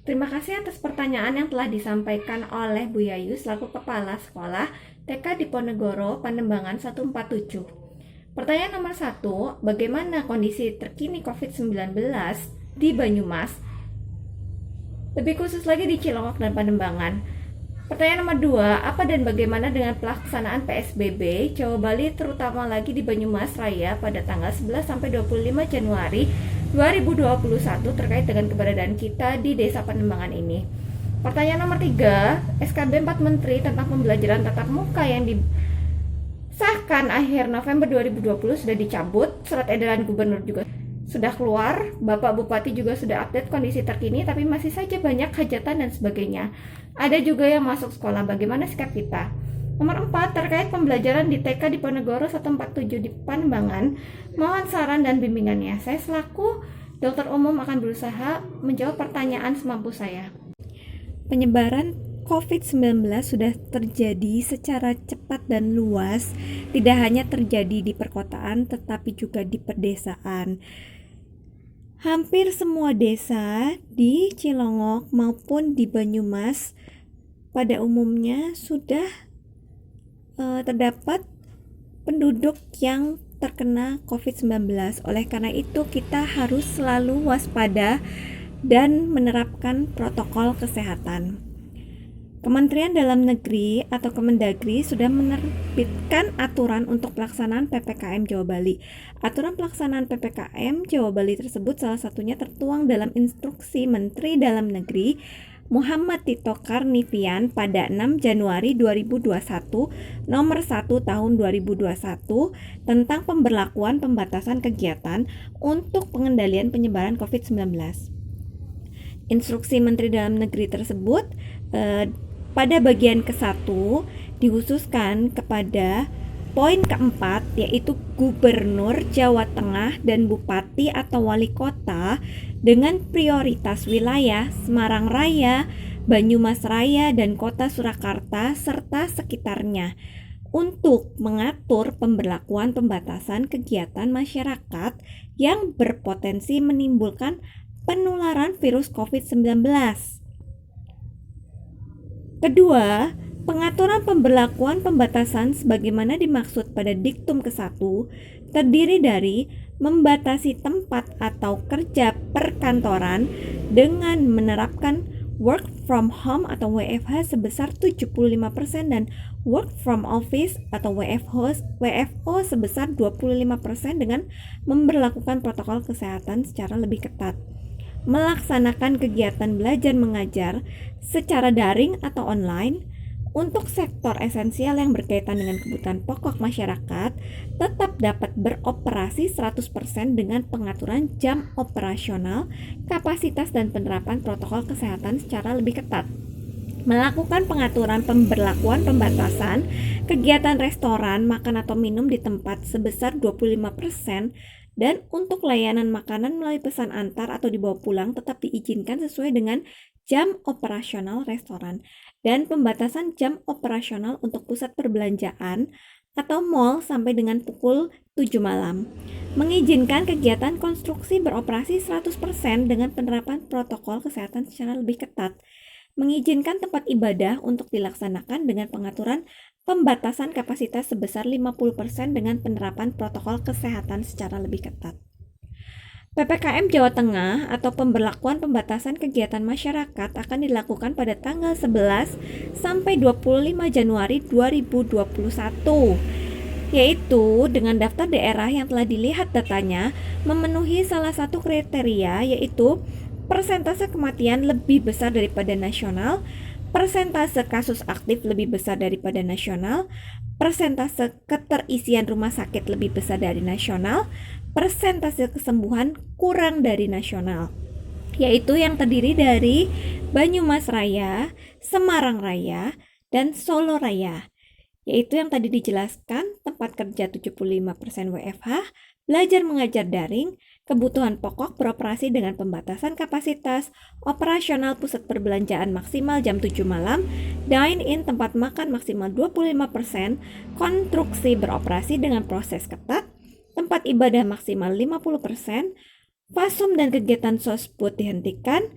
Terima kasih atas pertanyaan yang telah disampaikan oleh Bu Yayu selaku Kepala Sekolah TK Diponegoro, Panembangan 147. Pertanyaan nomor 1, bagaimana kondisi terkini COVID-19 di Banyumas, lebih khusus lagi di Cilongok dan Panembangan? Pertanyaan nomor 2, apa dan bagaimana dengan pelaksanaan PSBB Jawa Bali terutama lagi di Banyumas Raya pada tanggal 11 sampai 25 Januari 2021 terkait dengan keberadaan kita di Desa Panembangan ini? Pertanyaan nomor 3, SKB 4 Menteri tentang pembelajaran tatap muka yang disahkan akhir November 2020 sudah dicabut, surat edaran gubernur juga sudah keluar, Bapak Bupati juga sudah update kondisi terkini, tapi masih saja banyak hajatan dan sebagainya. Ada juga yang masuk sekolah, bagaimana sikap kita? Nomor 4, terkait pembelajaran di TK Diponegoro 147 di Panembangan, mohon saran dan bimbingannya. Saya selaku dokter umum akan berusaha menjawab pertanyaan semampu saya. Penyebaran COVID-19 sudah terjadi secara cepat dan luas, tidak hanya terjadi di perkotaan tetapi juga di pedesaan. Hampir semua desa di Cilongok maupun di Banyumas pada umumnya sudah terdapat penduduk yang terkena COVID-19. Oleh karena itu kita harus selalu waspada dan menerapkan protokol kesehatan. Kementerian Dalam Negeri atau Kemendagri sudah menerbitkan aturan untuk pelaksanaan PPKM Jawa Bali. Aturan pelaksanaan PPKM Jawa Bali tersebut salah satunya tertuang dalam Instruksi Menteri Dalam Negeri Muhammad Tito Karnavian pada 6 Januari 2021 nomor 1 tahun 2021 tentang pemberlakuan pembatasan kegiatan untuk pengendalian penyebaran COVID-19. Instruksi Menteri Dalam Negeri tersebut pada bagian ke-1 dikhususkan kepada poin keempat, yaitu Gubernur Jawa Tengah dan Bupati atau Wali Kota dengan prioritas wilayah Semarang Raya, Banyumas Raya, dan Kota Surakarta serta sekitarnya untuk mengatur pemberlakuan pembatasan kegiatan masyarakat yang berpotensi menimbulkan penularan virus COVID-19. Kedua, pengaturan pemberlakuan pembatasan sebagaimana dimaksud pada diktum ke-1 terdiri dari membatasi tempat atau kerja perkantoran dengan menerapkan work from home atau WFH sebesar 75% dan work from office atau WFO sebesar 25% dengan memberlakukan protokol kesehatan secara lebih ketat. Melaksanakan kegiatan belajar mengajar secara daring atau online untuk sektor esensial yang berkaitan dengan kebutuhan pokok masyarakat tetap dapat beroperasi 100% dengan pengaturan jam operasional, kapasitas dan penerapan protokol kesehatan secara lebih ketat. Melakukan pengaturan pemberlakuan pembatasan kegiatan restoran, makan atau minum di tempat sebesar 25%. Dan untuk layanan makanan melalui pesan antar atau dibawa pulang tetap diizinkan sesuai dengan jam operasional restoran. Dan pembatasan jam operasional untuk pusat perbelanjaan atau mal sampai dengan pukul 7 malam. Mengizinkan kegiatan konstruksi beroperasi 100% dengan penerapan protokol kesehatan secara lebih ketat. Mengizinkan tempat ibadah untuk dilaksanakan dengan pengaturan pembatasan kapasitas sebesar 50% dengan penerapan protokol kesehatan secara lebih ketat. PPKM Jawa Tengah atau pemberlakuan pembatasan kegiatan masyarakat akan dilakukan pada tanggal 11 sampai 25 Januari 2021, yaitu dengan daftar daerah yang telah dilihat datanya memenuhi salah satu kriteria, yaitu persentase kematian lebih besar daripada nasional, persentase kasus aktif lebih besar daripada nasional, persentase keterisian rumah sakit lebih besar dari nasional, persentase kesembuhan kurang dari nasional, yaitu yang terdiri dari Banyumas Raya, Semarang Raya, dan Solo Raya, yaitu yang tadi dijelaskan tempat kerja 75% WFH, belajar mengajar daring, kebutuhan pokok beroperasi dengan pembatasan kapasitas, operasional pusat perbelanjaan maksimal jam 7 malam, dine-in tempat makan maksimal 25%, konstruksi beroperasi dengan proses ketat, tempat ibadah maksimal 50%, fasum dan kegiatan sosbud dihentikan,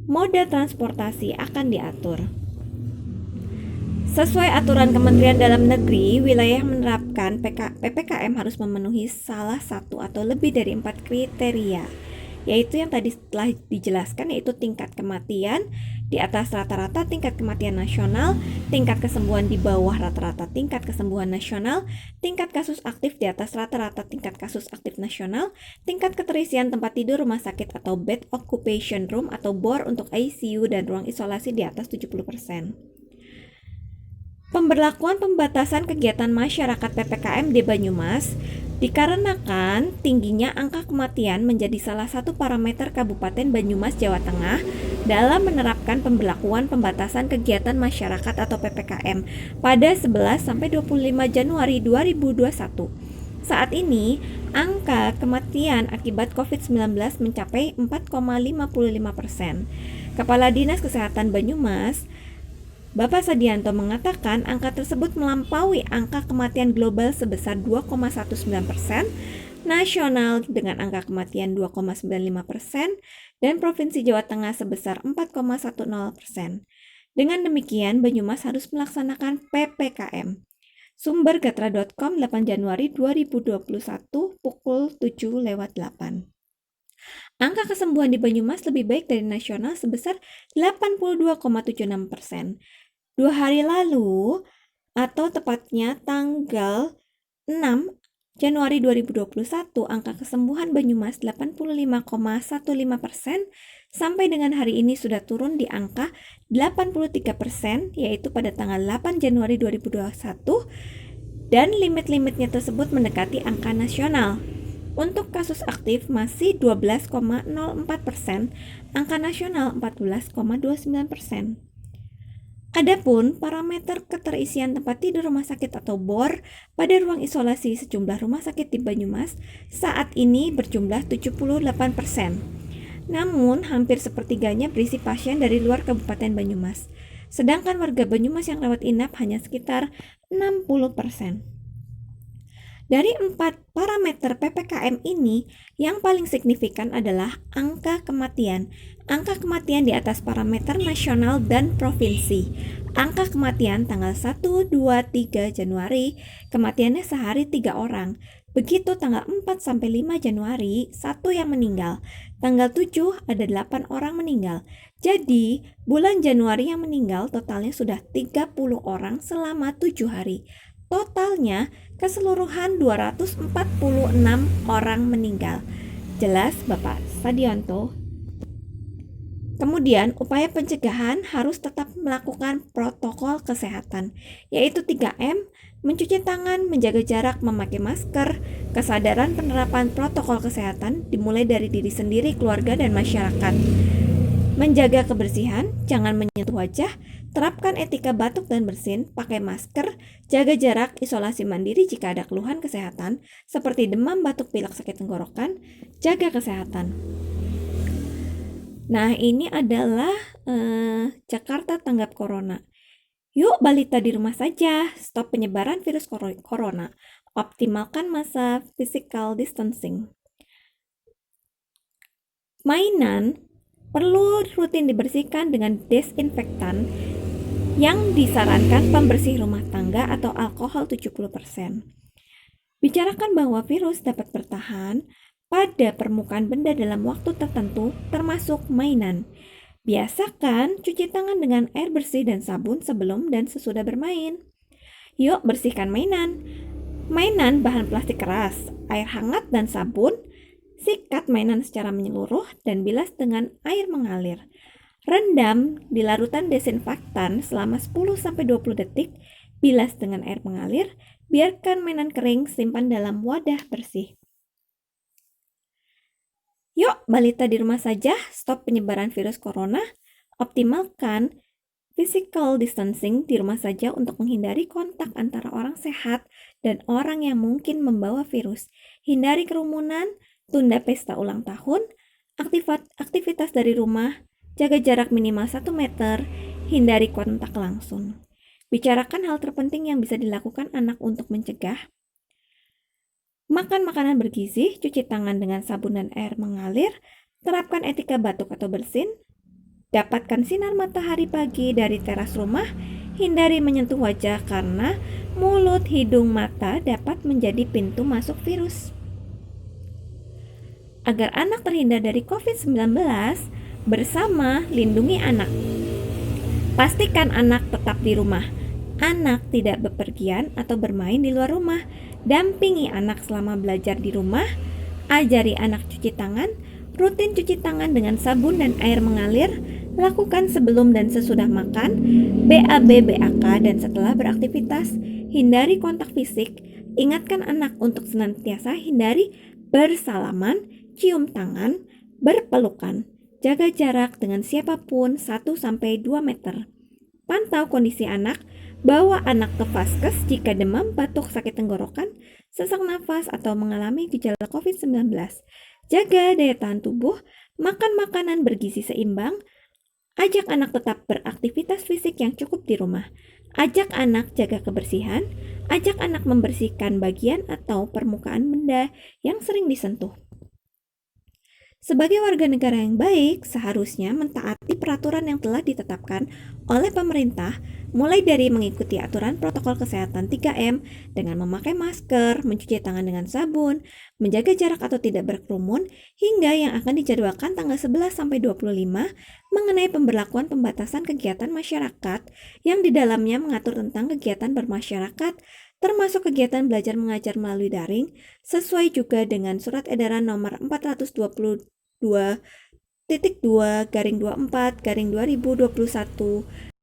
moda transportasi akan diatur. Sesuai aturan Kementerian Dalam Negeri, wilayah menerapkan PPKM harus memenuhi salah satu atau lebih dari 4 kriteria, yaitu yang tadi telah dijelaskan, yaitu tingkat kematian di atas rata-rata tingkat kematian nasional, tingkat kesembuhan di bawah rata-rata tingkat kesembuhan nasional, tingkat kasus aktif di atas rata-rata tingkat kasus aktif nasional, tingkat keterisian tempat tidur rumah sakit atau bed occupation room atau BOR untuk ICU dan ruang isolasi di atas 70%. Pemberlakuan pembatasan kegiatan masyarakat PPKM di Banyumas dikarenakan tingginya angka kematian menjadi salah satu parameter Kabupaten Banyumas, Jawa Tengah dalam menerapkan pemberlakuan pembatasan kegiatan masyarakat atau PPKM pada 11 sampai 25 Januari 2021. Saat ini, angka kematian akibat COVID-19 mencapai 4,55%. Kepala Dinas Kesehatan Banyumas, Bapak Sadianto mengatakan angka tersebut melampaui angka kematian global sebesar 2,19%, nasional dengan angka kematian 2,95%, dan Provinsi Jawa Tengah sebesar 4,10%. Dengan demikian, Banyumas harus melaksanakan PPKM. Sumber gatra.com 8 Januari 2021 pukul 7:08. Angka kesembuhan di Banyumas lebih baik dari nasional sebesar 82,76%. 2 hari lalu, atau tepatnya tanggal 6 Januari 2021, angka kesembuhan Banyumas 85,15%, sampai dengan hari ini sudah turun di angka 83%, yaitu pada tanggal 8 Januari 2021, dan limit-limitnya tersebut mendekati angka nasional. Untuk kasus aktif masih 12,04%, angka nasional 14,29%. Adapun parameter keterisian tempat tidur rumah sakit atau BOR pada ruang isolasi sejumlah rumah sakit di Banyumas saat ini berjumlah 78%. Namun, hampir sepertiganya berisi pasien dari luar Kabupaten Banyumas. Sedangkan warga Banyumas yang rawat inap hanya sekitar 60%. Dari 4 parameter PPKM ini, yang paling signifikan adalah angka kematian. Angka kematian di atas parameter nasional dan provinsi. Angka kematian tanggal 1, 2, 3 Januari, kematiannya sehari 3 orang. Begitu tanggal 4 sampai 5 Januari, 1 yang meninggal. Tanggal 7 ada 8 orang meninggal. Jadi, bulan Januari yang meninggal totalnya sudah 30 orang selama 7 hari. Totalnya keseluruhan 246 orang meninggal. Jelas Bapak Sadianto? Kemudian upaya pencegahan harus tetap melakukan protokol kesehatan, yaitu 3M, mencuci tangan, menjaga jarak, memakai masker. Kesadaran penerapan protokol kesehatan dimulai dari diri sendiri, keluarga, dan masyarakat. Menjaga kebersihan, jangan menyentuh wajah, terapkan etika batuk dan bersin, pakai masker, jaga jarak, isolasi mandiri jika ada keluhan kesehatan seperti demam, batuk, pilek, sakit tenggorokan, jaga kesehatan. Nah, ini adalah Jakarta tanggap corona. Yuk balita di rumah saja, stop penyebaran virus corona, optimalkan masa physical distancing. Mainan perlu rutin dibersihkan dengan desinfektan yang disarankan pembersih rumah tangga atau alkohol 70%. Bicarakan bahwa virus dapat bertahan pada permukaan benda dalam waktu tertentu, termasuk mainan. Biasakan cuci tangan dengan air bersih dan sabun sebelum dan sesudah bermain. Yuk bersihkan mainan. Mainan bahan plastik keras, air hangat dan sabun. Sikat mainan secara menyeluruh dan bilas dengan air mengalir. Rendam di larutan desinfektan selama 10-20 detik, bilas dengan air mengalir, biarkan mainan kering, simpan dalam wadah bersih. Yuk, balita di rumah saja, stop penyebaran virus corona, optimalkan physical distancing di rumah saja untuk menghindari kontak antara orang sehat dan orang yang mungkin membawa virus. Hindari kerumunan, tunda pesta ulang tahun, aktivitas dari rumah, jaga jarak minimal 1 meter, hindari kontak langsung. Bicarakan hal terpenting yang bisa dilakukan anak untuk mencegah. Makan makanan bergizi, cuci tangan dengan sabun dan air mengalir, terapkan etika batuk atau bersin, Dapatkan sinar matahari pagi dari teras rumah. Hindari menyentuh wajah karena mulut, hidung, mata dapat menjadi pintu masuk virus. Agar anak terhindar dari COVID-19, bersama lindungi anak. Pastikan anak tetap di rumah. Anak tidak bepergian atau bermain di luar rumah. Dampingi anak selama belajar di rumah. Ajari anak cuci tangan. Rutin cuci tangan dengan sabun dan air mengalir. Lakukan sebelum dan sesudah makan, BAB, BAK, dan setelah beraktivitas. Hindari kontak fisik. Ingatkan anak untuk senantiasa hindari bersalaman, cium tangan, berpelukan. Jaga jarak dengan siapapun 1-2 meter. Pantau kondisi anak. Bawa anak ke vaskes jika demam, batuk, sakit tenggorokan, sesak nafas, atau mengalami gejala COVID-19. Jaga daya tahan tubuh. Makan makanan bergizi seimbang. Ajak anak tetap beraktivitas fisik yang cukup di rumah. Ajak anak jaga kebersihan. Ajak anak membersihkan bagian atau permukaan benda yang sering disentuh. Sebagai warga negara yang baik, seharusnya mentaati peraturan yang telah ditetapkan oleh pemerintah, mulai dari mengikuti aturan protokol kesehatan 3M dengan memakai masker, mencuci tangan dengan sabun, menjaga jarak atau tidak berkerumun, hingga yang akan dijadwalkan tanggal 11-25 mengenai pemberlakuan pembatasan kegiatan masyarakat yang di dalamnya mengatur tentang kegiatan bermasyarakat, termasuk kegiatan belajar mengajar melalui daring, sesuai juga dengan Surat Edaran Nomor 422/24/2021